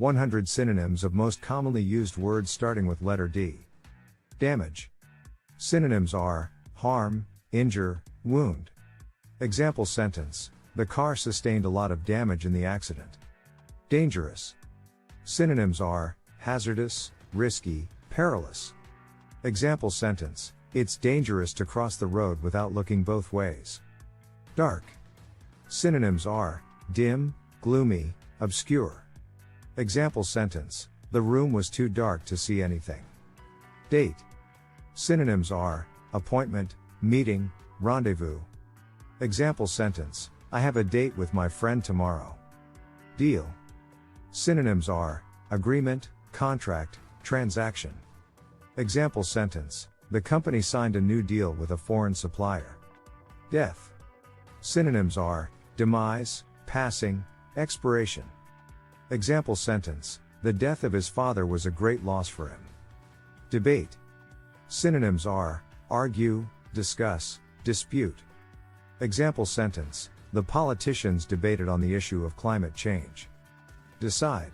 100 synonyms of most commonly used words starting with letter D. Damage. Synonyms are harm, injure, wound. Example sentence: the car sustained a lot of damage in the accident. Dangerous. Synonyms are hazardous, risky, perilous. Example sentence: it's dangerous to cross the road without looking both ways. Dark. Synonyms are dim, gloomy, obscure. Example sentence: the room was too dark to see anything. Date. Synonyms are appointment, meeting, rendezvous. Example sentence: I have a date with my friend tomorrow. Deal. Synonyms are agreement, contract, transaction. Example sentence: the company signed a new deal with a foreign supplier. Death. Synonyms are demise, passing, expiration. Example sentence: the death of his father was a great loss for him. Debate. Synonyms are argue, discuss, dispute. Example sentence: the politicians debated on the issue of climate change. Decide.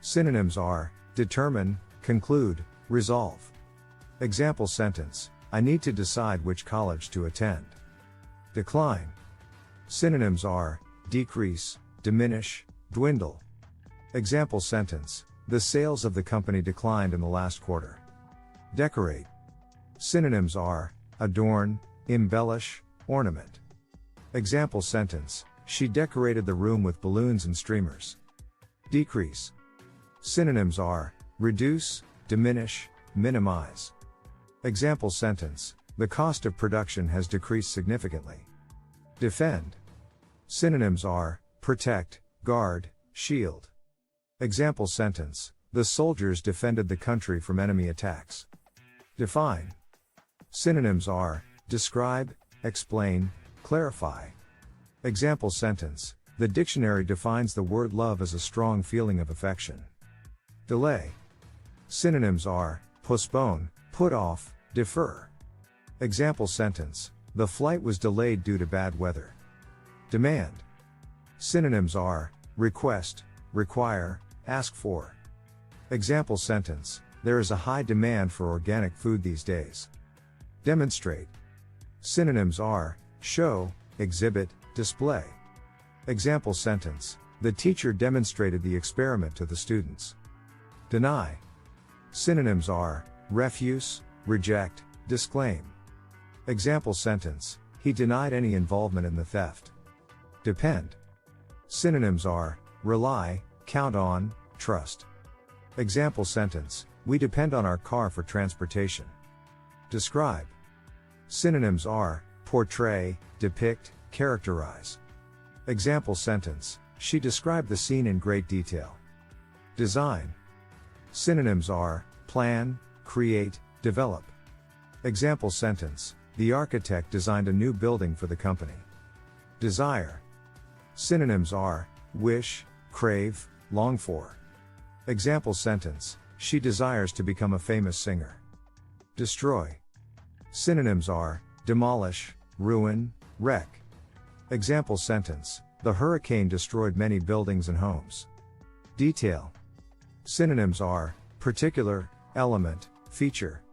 Synonyms are determine, conclude, resolve. Example sentence: I need to decide which college to attend. Decline. Synonyms are decrease, diminish, dwindle. Example sentence: the sales of the company declined in the last quarter. Decorate. Synonyms are adorn, embellish, ornament. Example sentence: she decorated the room with balloons and streamers. Decrease. Synonyms are reduce, diminish, minimize. Example sentence: the cost of production has decreased significantly. Defend. Synonyms are protect, guard, shield. Example sentence: the soldiers defended the country from enemy attacks. Define. Synonyms are describe, explain, clarify. Example sentence: the dictionary defines the word love as a strong feeling of affection. Delay. Synonyms are postpone, put off, defer. Example sentence: the flight was delayed due to bad weather. Demand. Synonyms are request, require, ask for. Example sentence: there is a high demand for organic food these days. Demonstrate. Synonyms are show, exhibit, display. Example sentence: the teacher demonstrated the experiment to the students. Deny. Synonyms are refuse, reject, disclaim. Example sentence: he denied any involvement in the theft. Depend. Synonyms are rely, count on, trust. Example sentence: we depend on our car for transportation. Describe. Synonyms are portray, depict, characterize. Example sentence: she described the scene in great detail. Design. Synonyms are plan, create, develop. Example sentence: the architect designed a new building for the company. Desire. Synonyms are wish, crave, long for. Example sentence: she desires to become a famous singer. Destroy. Synonyms are demolish, ruin, wreck. Example sentence: the hurricane destroyed many buildings and homes. Detail. Synonyms are particular, element, feature.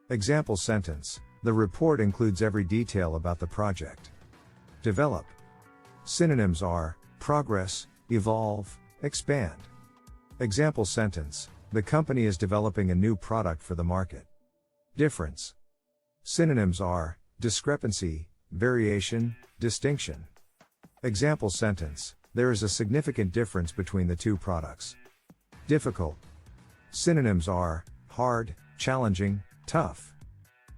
Example sentence: the report includes every detail about the project. Develop. Synonyms are progress, evolve, expand. Example sentence: the company is developing a new product for the market. Difference. Synonyms are discrepancy, variation, distinction. Example sentence: there is a significant difference between the two products. Difficult. Synonyms are hard, challenging, tough.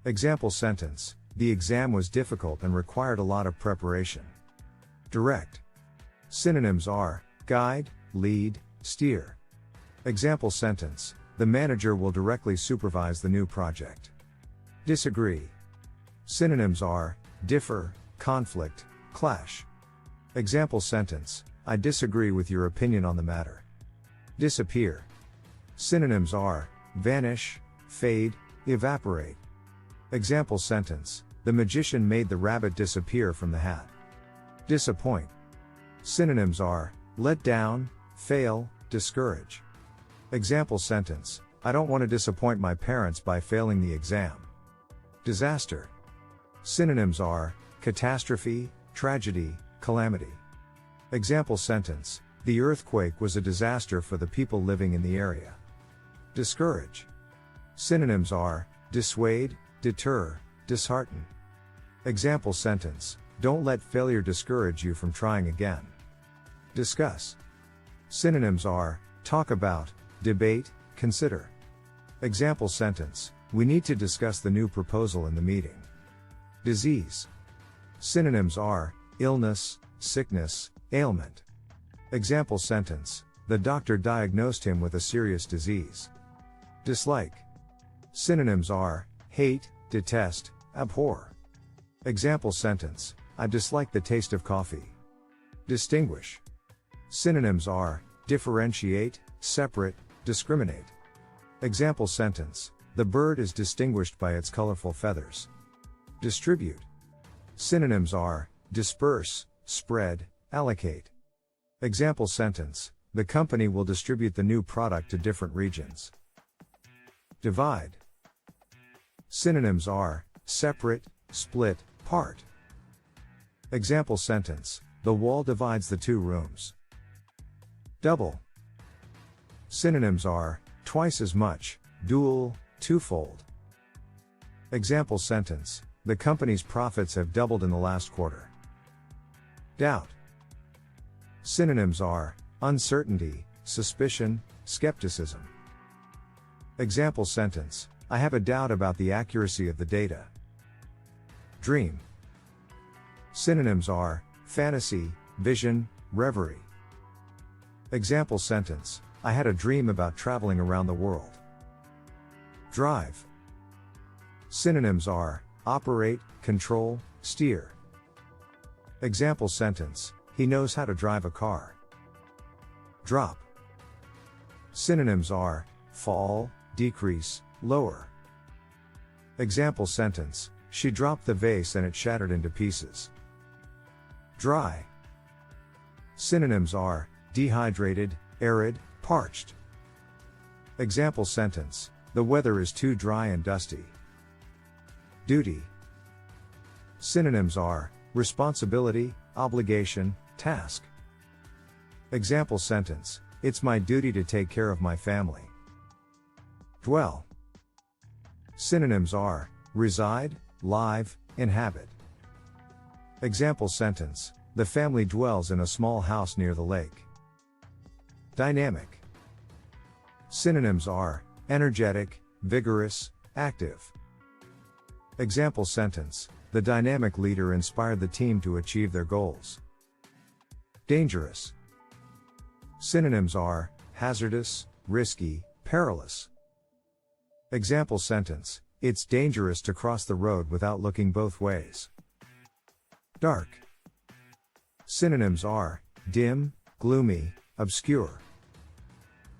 Example sentence: the exam was difficult and required a lot of preparation. Direct. Synonyms are guide, lead, steer. Example sentence: the manager will directly supervise the new project. Disagree. Synonyms are differ, conflict, clash. Example sentence: I disagree with your opinion on the matter. Disappear. Synonyms are vanish, fade, evaporate. Example sentence: the magician made the rabbit disappear from the hat. Disappoint. Synonyms are let down, fail, discourage. Example sentence, I don't want to disappoint my parents by failing the exam. Disaster. Synonyms are catastrophe, tragedy, calamity. Example sentence, the earthquake was a disaster for the people living in the area. Discourage. Synonyms are dissuade, deter, dishearten. Example sentence, don't let failure discourage you from trying again. Discuss. Synonyms are talk about, debate, consider. Example sentence, we need to discuss the new proposal in the meeting. Disease. Synonyms are illness, sickness, ailment. Example sentence, the doctor diagnosed him with a serious disease. Dislike. Synonyms are hate, detest, abhor. Example sentence, I dislike the taste of coffee. Distinguish. Synonyms are differentiate, separate, discriminate. Example sentence, the bird is distinguished by its colorful feathers. Distribute. Synonyms are disperse, spread, allocate. Example sentence, the company will distribute the new product to different regions. Divide. Synonyms are separate, split, part. Example sentence, the wall divides the two rooms. Double. Synonyms are twice as much, dual, twofold. Example sentence, the company's profits have doubled in the last quarter. Doubt. Synonyms are uncertainty, suspicion, skepticism. Example sentence, I have a doubt about the accuracy of the data. Dream. Synonyms are fantasy, vision, reverie. Example sentence, I had a dream about traveling around the world. Drive. Synonyms are operate, control, steer. Example sentence, he knows how to drive a car. Drop. Synonyms are fall, decrease, lower. Example sentence, she dropped the vase and it shattered into pieces. Dry. Synonyms are dehydrated, arid, parched. Example sentence, the weather is too dry and dusty. Duty. Synonyms are responsibility, obligation, task. Example sentence, it's my duty to take care of my family. Dwell. Synonyms are reside, live, inhabit. Example sentence, the family dwells in a small house near the lake. Dynamic. Synonyms are energetic, vigorous, active. Example sentence, the dynamic leader inspired the team to achieve their goals. Dangerous. Synonyms are hazardous, risky, perilous. Example sentence, it's dangerous to cross the road without looking both ways. Dark. Synonyms are dim, gloomy, obscure.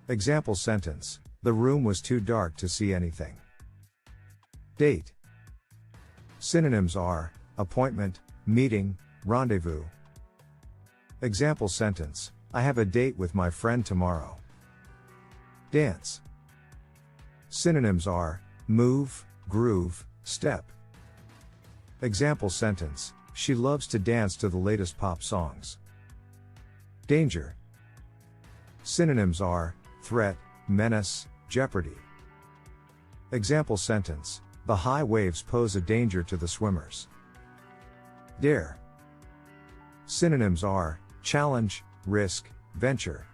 Example sentence, the room was too dark to see anything. Date. Synonyms are appointment, meeting, rendezvous. Example sentence, I have a date with my friend tomorrow. Dance. Synonyms are move, groove, step. Example sentence, she loves to dance to the latest pop songs. Danger. Synonyms are threat, menace, jeopardy. Example sentence, the high waves pose a danger to the swimmers. Dare. Synonyms are challenge, risk, venture.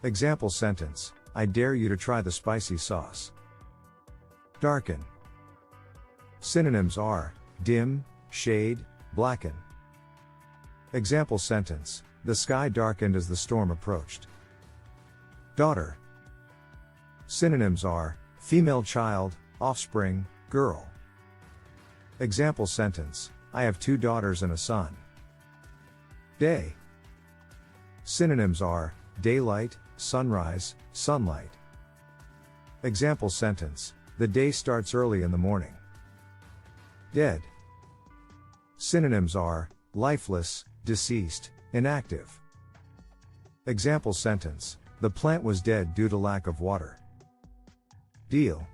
Example sentence, I dare you to try the spicy sauce. Darken. Synonyms are dim, shade, blacken. Example sentence, the sky darkened as the storm approached. Daughter. Synonyms are female child, offspring, girl. Example sentence, I have 2 daughters and a son. Day. Synonyms are daylight, sunrise, sunlight. Example sentence, the day starts early in the morning. Dead. Synonyms are lifeless, deceased, inactive. Example sentence, the plant was dead due to lack of water. Deal.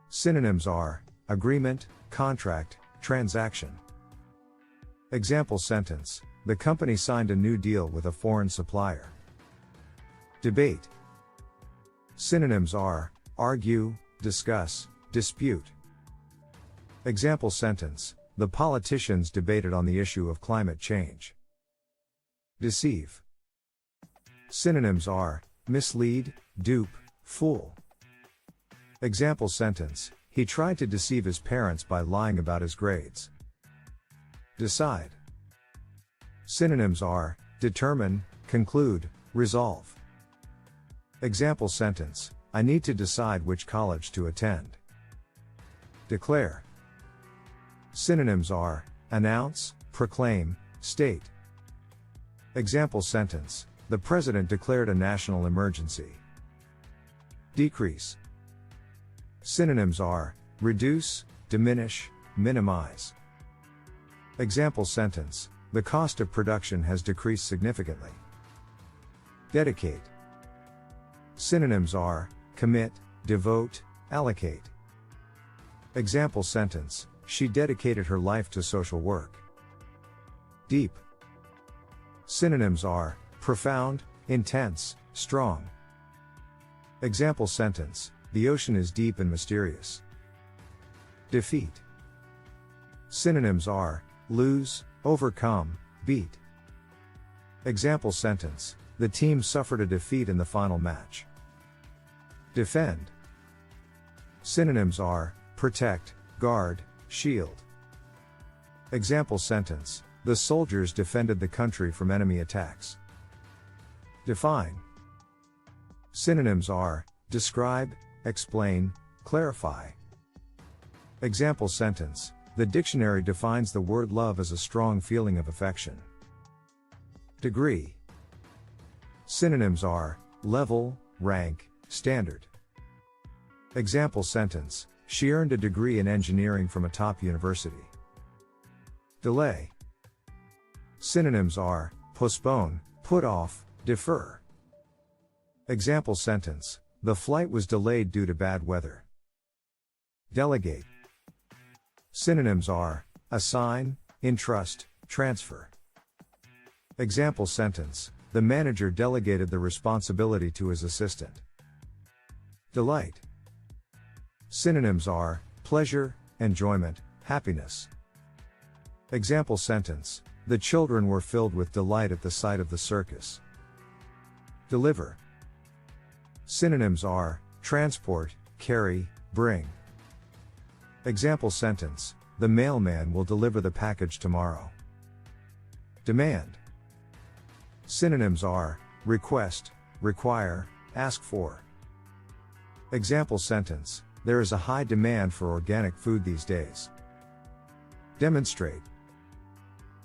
Synonyms are agreement, contract, transaction. Example sentence: the company signed a new deal with a foreign supplier. Debate. Synonyms are argue, discuss, dispute. Example sentence: the politicians debated on the issue of climate change. Deceive. Synonyms are mislead, dupe, fool. Example sentence: he tried to deceive his parents by lying about his grades. Decide. Synonyms are determine, conclude, resolve. Example sentence: I need to decide which college to attend. Declare. Synonyms are announce, proclaim, state. Example sentence: the president declared a national emergency. Decrease. Synonyms are reduce, diminish, minimize. Example sentence: the cost of production has decreased significantly. Dedicate. Synonyms are commit, devote, allocate. Example sentence: she dedicated her life to social work. Deep. Synonyms are profound, intense, strong. Example sentence: the ocean is deep and mysterious. Defeat. Synonyms are lose, overcome, beat. Example sentence: the team suffered a defeat in the final match. Defend. Synonyms are protect, guard, shield. Example sentence: the soldiers defended the country from enemy attacks. Define. Synonyms are describe, explain, clarify. Example sentence: the dictionary defines the word love as a strong feeling of affection. Degree. Synonyms are level, rank, standard. Example sentence: she earned a degree in engineering from a top university. Delay. Synonyms are postpone, put off, defer. Example sentence: the flight was delayed due to bad weather. Delegate. Synonyms are assign, entrust, transfer. Example sentence: the manager delegated the responsibility to his assistant. Delight. Synonyms are pleasure, enjoyment, happiness. Example sentence: the children were filled with delight at the sight of the circus. Deliver. Synonyms are transport, carry, bring. Example sentence: the mailman will deliver the package tomorrow. Demand. Synonyms are request, require, ask for. Example sentence: there is a high demand for organic food these days. Demonstrate.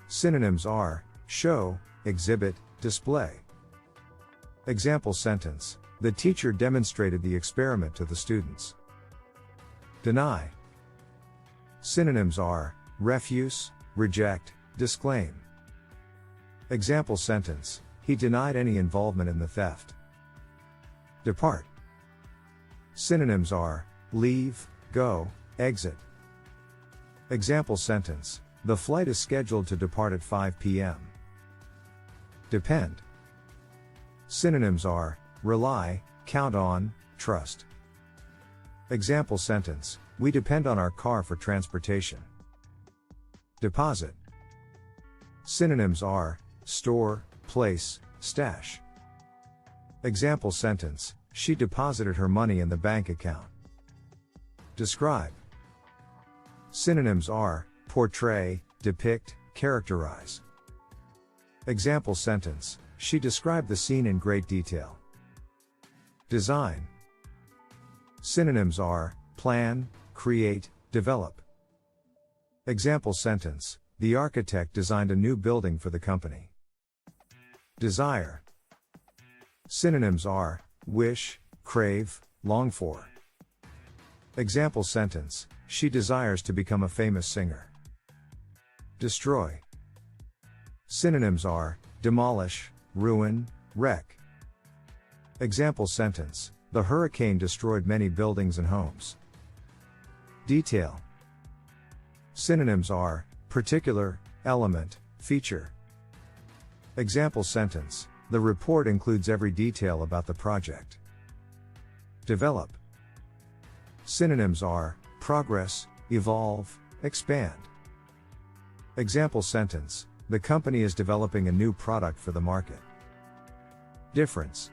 Synonyms are show, exhibit, display. Example sentence: the teacher demonstrated the experiment to the students. Deny. Synonyms are refuse, reject, disclaim. Example sentence: he denied any involvement in the theft. Depart. Synonyms are leave, go, exit. Example sentence: the flight is scheduled to depart at 5 p.m. Depend. Synonyms are rely, count on, trust. Example sentence: we depend on our car for transportation. Deposit. Synonyms are store, place, stash. Example sentence: she deposited her money in the bank account. Describe. Synonyms are portray, depict, characterize. Example sentence: she described the scene in great detail. Design. Synonyms are plan, create, develop. Example sentence: the architect designed a new building for the company. Desire. Synonyms are wish, crave, long for. Example sentence: she desires to become a famous singer. Destroy. Synonyms are demolish, ruin, wreck. Example sentence: the hurricane destroyed many buildings and homes. Detail. Synonyms are particular, element, feature. Example sentence: the report includes every detail about the project. Develop. Synonyms are progress, evolve, expand. Example sentence: the company is developing a new product for the market. Difference.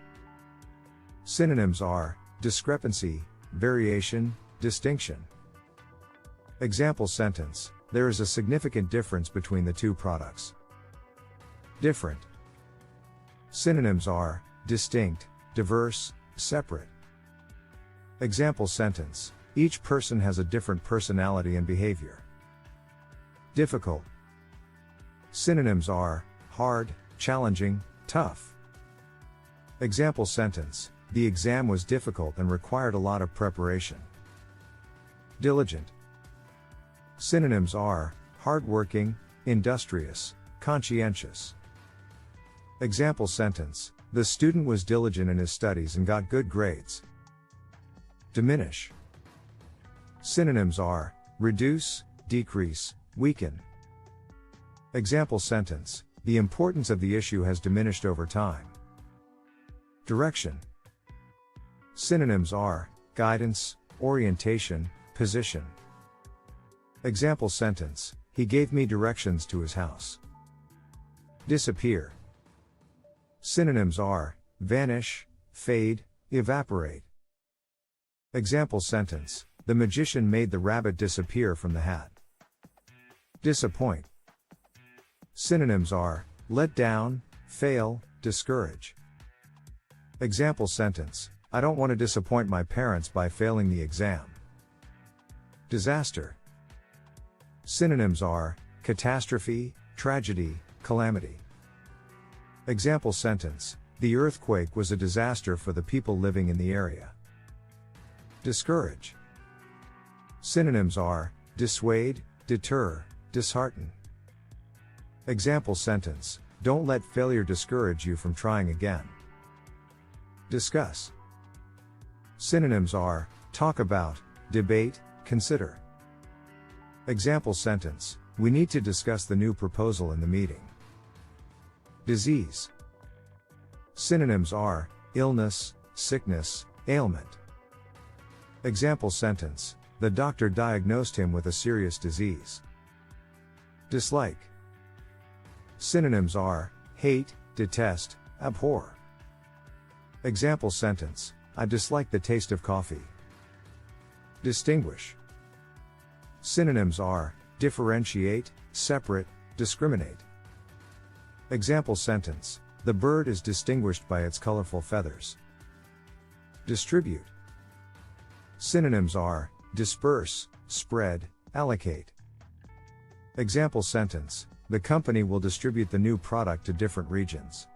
Synonyms are discrepancy, variation, distinction. Example sentence: there is a significant difference between the two products. Different. Synonyms are distinct, diverse, separate. Example sentence: each person has a different personality and behavior. Difficult. Synonyms are hard, challenging, tough. Example sentence: the exam was difficult and required a lot of preparation. Diligent. Synonyms are hardworking, industrious, conscientious. Example sentence: the student was diligent in his studies and got good grades. Diminish. Synonyms are reduce, decrease, weaken. Example sentence: the importance of the issue has diminished over time. Direction. Synonyms are guidance, orientation, position. Example sentence: he gave me directions to his house. Disappear. Synonyms are vanish, fade, evaporate. Example sentence: the magician made the rabbit disappear from the hat. Disappoint. Synonyms are let down, fail, discourage. Example sentence: I don't want to disappoint my parents by failing the exam. Disaster. Synonyms are catastrophe, tragedy, calamity. Example sentence: the earthquake was a disaster for the people living in the area. Discourage. Synonyms are dissuade, deter, dishearten. Example sentence: don't let failure discourage you from trying again. Discuss. Synonyms are talk about, debate, consider. Example sentence: we need to discuss the new proposal in the meeting. Disease. Synonyms are illness, sickness, ailment. Example sentence: the doctor diagnosed him with a serious disease. Dislike. Synonyms are hate, detest, abhor. Example sentence: I dislike the taste of coffee. Distinguish. Synonyms are differentiate, separate, discriminate. Example sentence: the bird is distinguished by its colorful feathers. Distribute. Synonyms are disperse, spread, allocate. Example sentence: the company will distribute the new product to different regions.